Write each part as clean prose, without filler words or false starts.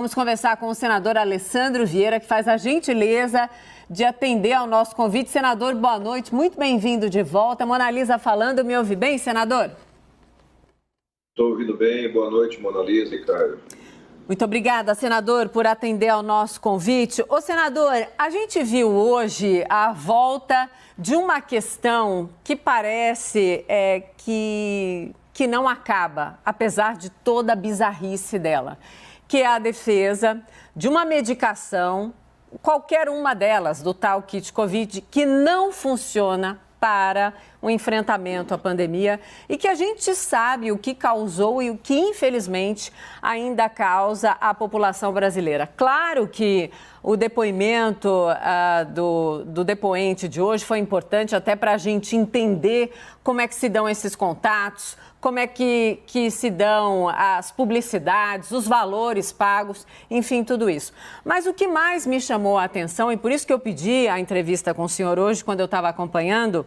Vamos conversar com o senador Alessandro Vieira, que faz a gentileza de atender ao nosso convite. Senador, boa noite, muito bem-vindo de volta. Mona Lisa falando, me ouve bem, senador? Estou ouvindo bem, boa noite, Mona Lisa e Caio. Muito obrigada, senador, por atender ao nosso convite. Ô, senador, a gente viu hoje a volta de uma questão que parece que não acaba, apesar de toda a bizarrice dela, que é a defesa de uma medicação, qualquer uma delas, do tal kit Covid, que não funciona para o enfrentamento à pandemia e que a gente sabe o que causou e o que, infelizmente, ainda causa à população brasileira. Claro que o depoimento do depoente de hoje foi importante até para a gente entender como é que se dão esses contatos, como é que se dão as publicidades, os valores pagos, enfim, tudo isso. Mas o que mais me chamou a atenção, e por isso que eu pedi a entrevista com o senhor hoje, quando eu estava acompanhando,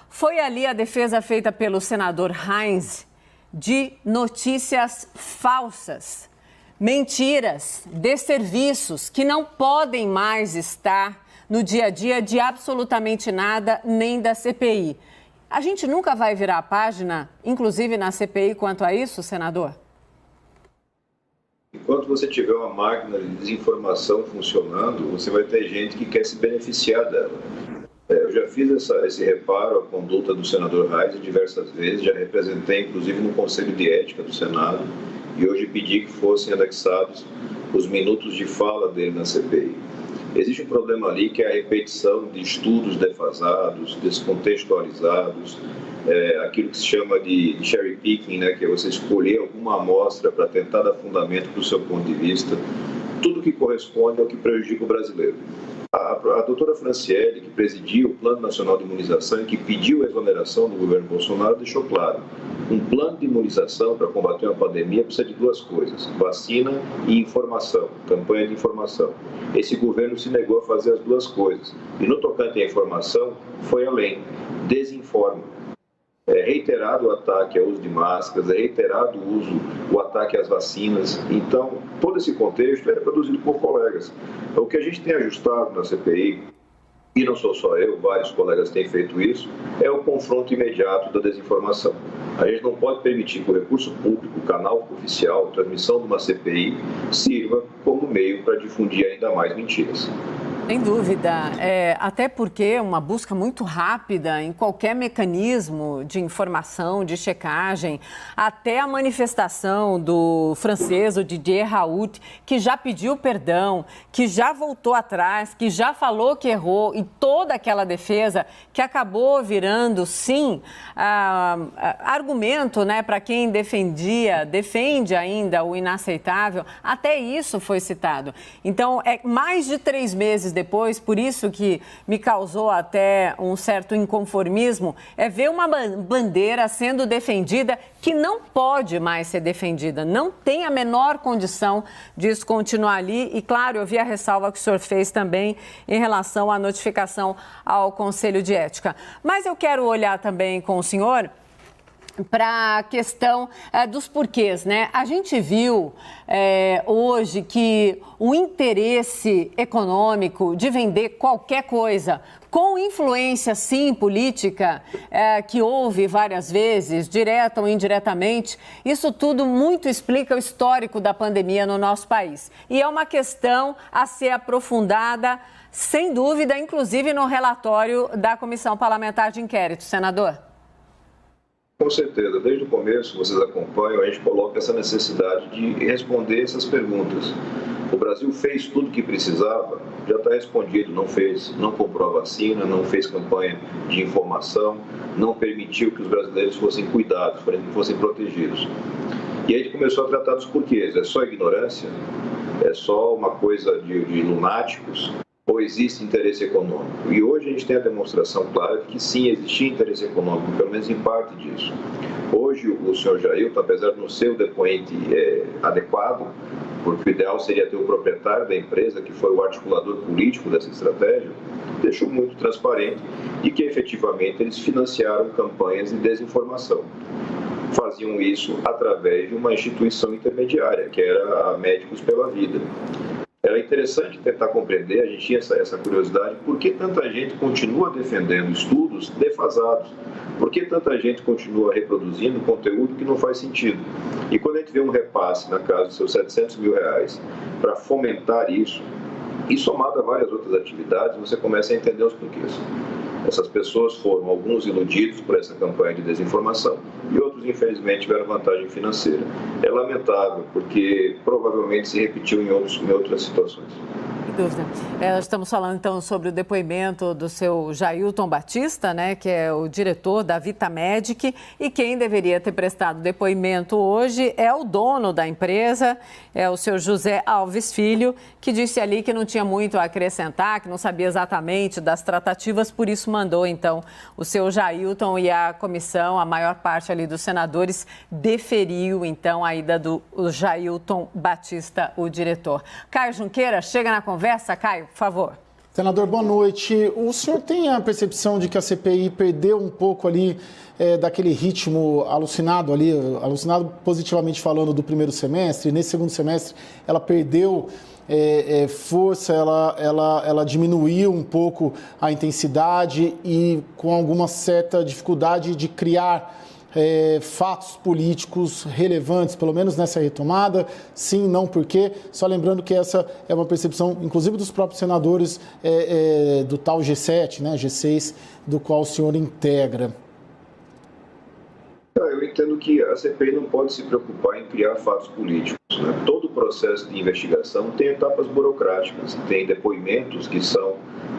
foi ali a defesa feita pelo senador Heinz de notícias falsas, mentiras, desserviços que não podem mais estar no dia a dia de absolutamente nada, nem da CPI. A gente nunca vai virar a página, inclusive na CPI, quanto a isso, senador? Enquanto você tiver uma máquina de desinformação funcionando, você vai ter gente que quer se beneficiar dela. Eu já fiz esse reparo à conduta do senador Reis diversas vezes, já representei, inclusive, no Conselho de Ética do Senado, e hoje pedi que fossem anexados os minutos de fala dele na CPI. Existe um problema ali que é a repetição de estudos defasados, descontextualizados, aquilo que se chama de cherry picking, né, que é você escolher alguma amostra para tentar dar fundamento para o seu ponto de vista, tudo que corresponde ao que prejudica o brasileiro. A doutora Franciele, que presidiu o Plano Nacional de Imunização e que pediu a exoneração do governo Bolsonaro, deixou claro, um plano de imunização para combater uma pandemia precisa de duas coisas, vacina e informação, campanha de informação. Esse governo se negou a fazer as duas coisas e no tocante à informação foi além, desinforma. É reiterado o ataque ao uso de máscaras, é reiterado o ataque às vacinas. Então, todo esse contexto é produzido por colegas. O que a gente tem ajustado na CPI, e não sou só eu, vários colegas têm feito isso, é o confronto imediato da desinformação. A gente não pode permitir que o recurso público, o canal oficial, a transmissão de uma CPI, sirva como meio para difundir ainda mais mentiras. Sem dúvida, até porque uma busca muito rápida em qualquer mecanismo de informação, de checagem, até a manifestação do francês, o Didier Raoult, que já pediu perdão, que já voltou atrás, que já falou que errou, e toda aquela defesa que acabou virando, sim, argumento, né, para quem defende ainda o inaceitável, até isso foi citado. Então, mais de 3 meses depois, por isso que me causou até um certo inconformismo, é ver uma bandeira sendo defendida que não pode mais ser defendida, não tem a menor condição disso continuar ali. E, claro, eu vi a ressalva que o senhor fez também em relação à notificação ao Conselho de Ética. Mas eu quero olhar também com o senhor para a questão dos porquês, né? A gente viu hoje que o interesse econômico de vender qualquer coisa com influência, sim, política, que houve várias vezes, direta ou indiretamente, isso tudo muito explica o histórico da pandemia no nosso país. E é uma questão a ser aprofundada, sem dúvida, inclusive no relatório da Comissão Parlamentar de Inquérito, senador. Com certeza, desde o começo, vocês acompanham, a gente coloca essa necessidade de responder essas perguntas. O Brasil fez tudo o que precisava, já está respondido, não fez, não comprou a vacina, não fez campanha de informação, não permitiu que os brasileiros fossem cuidados, fossem protegidos. E aí a gente começou a tratar dos porquês, é só ignorância? É só uma coisa de lunáticos? Ou existe interesse econômico? E hoje a gente tem a demonstração clara de que sim, existia interesse econômico, pelo menos em parte disso. Hoje o senhor Jailton, apesar de não ser o depoente adequado, porque o ideal seria ter o proprietário da empresa, que foi o articulador político dessa estratégia, deixou muito transparente de que efetivamente eles financiaram campanhas de desinformação. faziam isso através de uma instituição intermediária, que era a Médicos pela Vida. Era interessante tentar compreender, a gente tinha essa curiosidade, por que tanta gente continua defendendo estudos defasados? Por que tanta gente continua reproduzindo conteúdo que não faz sentido? E quando a gente vê um repasse na casa dos seus R$700 mil para fomentar isso, e somado a várias outras atividades, você começa a entender os porquês. Essas pessoas foram, alguns iludidos por essa campanha de desinformação e outros, infelizmente, tiveram vantagem financeira. É lamentável, porque provavelmente se repetiu em outras situações. Sem dúvida. Estamos falando, então, sobre o depoimento do seu Jailton Batista, né, que é o diretor da Vitamedic, e quem deveria ter prestado depoimento hoje é o dono da empresa, é o seu José Alves Filho, que disse ali que não tinha muito a acrescentar, que não sabia exatamente das tratativas, por isso mandou, então, o seu Jailton e a comissão, a maior parte ali dos senadores, deferiu, então, a ida do Jailton Batista, o diretor. Caio Junqueira, chega na conversa. Caio, por favor. Senador, boa noite. O senhor tem a percepção de que a CPI perdeu um pouco ali daquele ritmo alucinado positivamente falando, do primeiro semestre? Nesse segundo semestre, ela perdeu força, ela diminuiu um pouco a intensidade e com alguma certa dificuldade de criar fatos políticos relevantes, pelo menos nessa retomada, sim, não, por quê? Só lembrando que essa é uma percepção, inclusive dos próprios senadores do tal G7, né, G6, do qual o senhor integra. Eu entendo que a CPI não pode se preocupar em criar fatos políticos, né? Todo o processo de investigação tem etapas burocráticas, tem depoimentos que são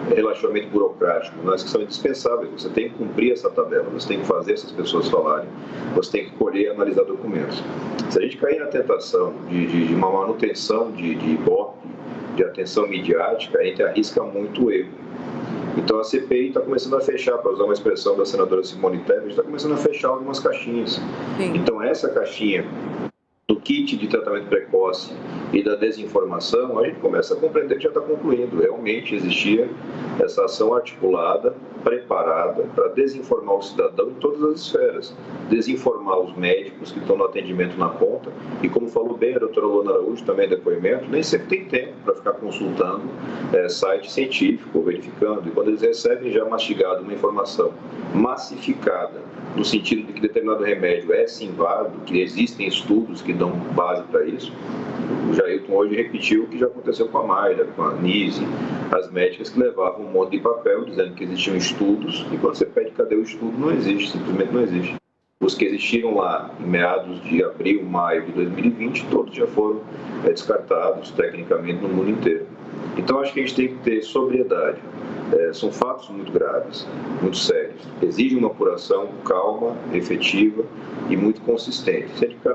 relativamente burocráticos, mas que são indispensáveis. Você tem que cumprir essa tabela, você tem que fazer essas pessoas falarem, você tem que colher e analisar documentos. Se a gente cair na tentação de uma manutenção de ibope, de atenção midiática, a gente arrisca muito o erro. Então a CPI está começando a fechar, para usar uma expressão da senadora Simone Tebet, está começando a fechar algumas caixinhas. Sim. Então essa caixinha do kit de tratamento precoce e da desinformação, a gente começa a compreender que já está concluindo. Realmente existia essa ação articulada, preparada para desinformar o cidadão em todas as esferas. Desinformar os médicos que estão no atendimento na ponta e, como falou bem a doutora Luana Araújo, também depoimento, nem sempre tem tempo para ficar consultando site científico, verificando. E quando eles recebem já mastigado uma informação massificada, no sentido de que determinado remédio é sim válido, que existem estudos que dão base para isso. O Jailton hoje repetiu o que já aconteceu com a Mayra, com a Nise, as médicas que levavam um monte de papel dizendo que existiam estudos, e quando você pede cadê o estudo, não existe, simplesmente não existe. Os que existiram lá em meados de abril, maio de 2020, todos já foram descartados tecnicamente no mundo inteiro. Então acho que a gente tem que ter sobriedade. São fatos muito graves, muito sérios. Exigem uma apuração calma, efetiva e muito consistente. Se a gente ficar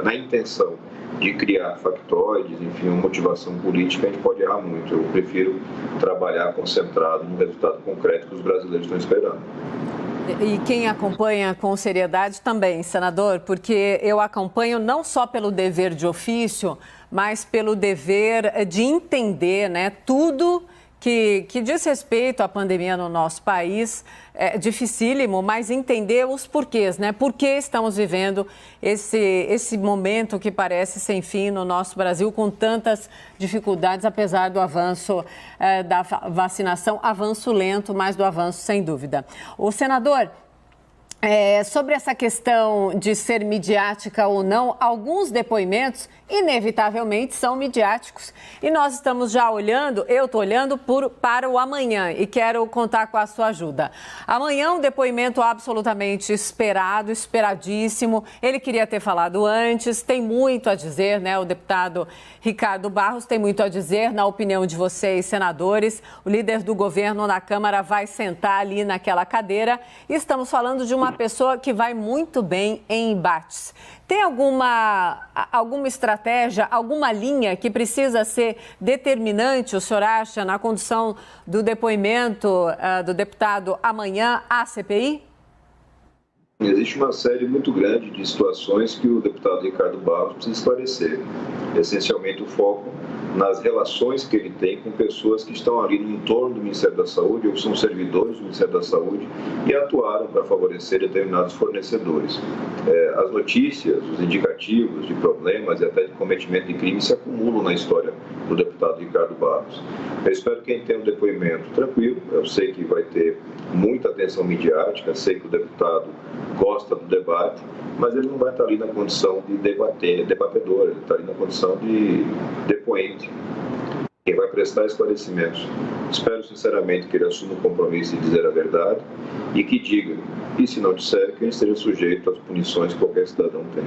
na intenção de criar factoides, enfim, uma motivação política, a gente pode errar muito. Eu prefiro trabalhar concentrado no resultado concreto que os brasileiros estão esperando. E quem acompanha com seriedade também, senador, porque eu acompanho não só pelo dever de ofício, mas pelo dever de entender, né, tudo que diz respeito à pandemia no nosso país. É dificílimo, mas entender os porquês, né? Por que estamos vivendo esse momento que parece sem fim no nosso Brasil, com tantas dificuldades, apesar do avanço da vacinação, avanço lento, mas do avanço sem dúvida. O senador, sobre essa questão de ser midiática ou não, alguns depoimentos inevitavelmente são midiáticos. E nós estamos já olhando, eu estou olhando para o amanhã e quero contar com a sua ajuda. Amanhã um depoimento absolutamente esperado, esperadíssimo. Ele queria ter falado antes, tem muito a dizer, né? O deputado Ricardo Barros tem muito a dizer, na opinião de vocês, senadores. O líder do governo na Câmara vai sentar ali naquela cadeira. E estamos falando de uma pessoa que vai muito bem em embates. Tem alguma estratégia, alguma linha que precisa ser determinante, o senhor acha, na condução do depoimento do deputado amanhã à CPI? Existe uma série muito grande de situações que o deputado Ricardo Barros precisa esclarecer. Essencialmente o foco nas relações que ele tem com pessoas que estão ali no entorno do Ministério da Saúde ou que são servidores do Ministério da Saúde e atuaram para favorecer determinados fornecedores. As notícias, os indicativos de problemas e até de cometimento de crime se acumulam na história do deputado Ricardo Barros. Eu espero que ele tenha um depoimento tranquilo, eu sei que vai ter muita atenção midiática, sei que o deputado gosta do debate, mas ele não vai estar ali na condição de debatedor, ele está ali na condição de depoente, quem vai prestar esclarecimentos. Espero sinceramente que ele assuma o compromisso de dizer a verdade e que diga, e se não disser, que ele esteja sujeito às punições que qualquer cidadão tem.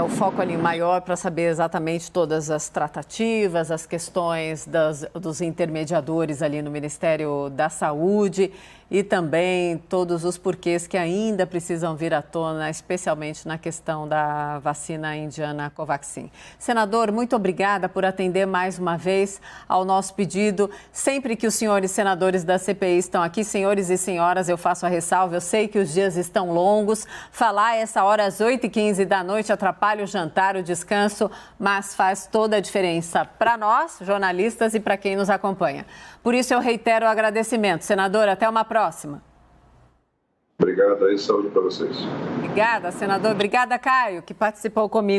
O foco ali maior para saber exatamente todas as tratativas, as questões dos intermediadores ali no Ministério da Saúde e também todos os porquês que ainda precisam vir à tona, especialmente na questão da vacina indiana Covaxin. Senador, muito obrigada por atender mais uma vez ao nosso pedido. Sempre que os senhores senadores da CPI estão aqui, senhores e senhoras, eu faço a ressalva, eu sei que os dias estão longos, falar essa hora às 8h15 da noite atrapalha o jantar, o descanso, mas faz toda a diferença para nós, jornalistas, e para quem nos acompanha. Por isso eu reitero o agradecimento. Senador, até uma próxima. Obrigado e saúde para vocês. Obrigada, senador. Obrigada, Caio, que participou comigo.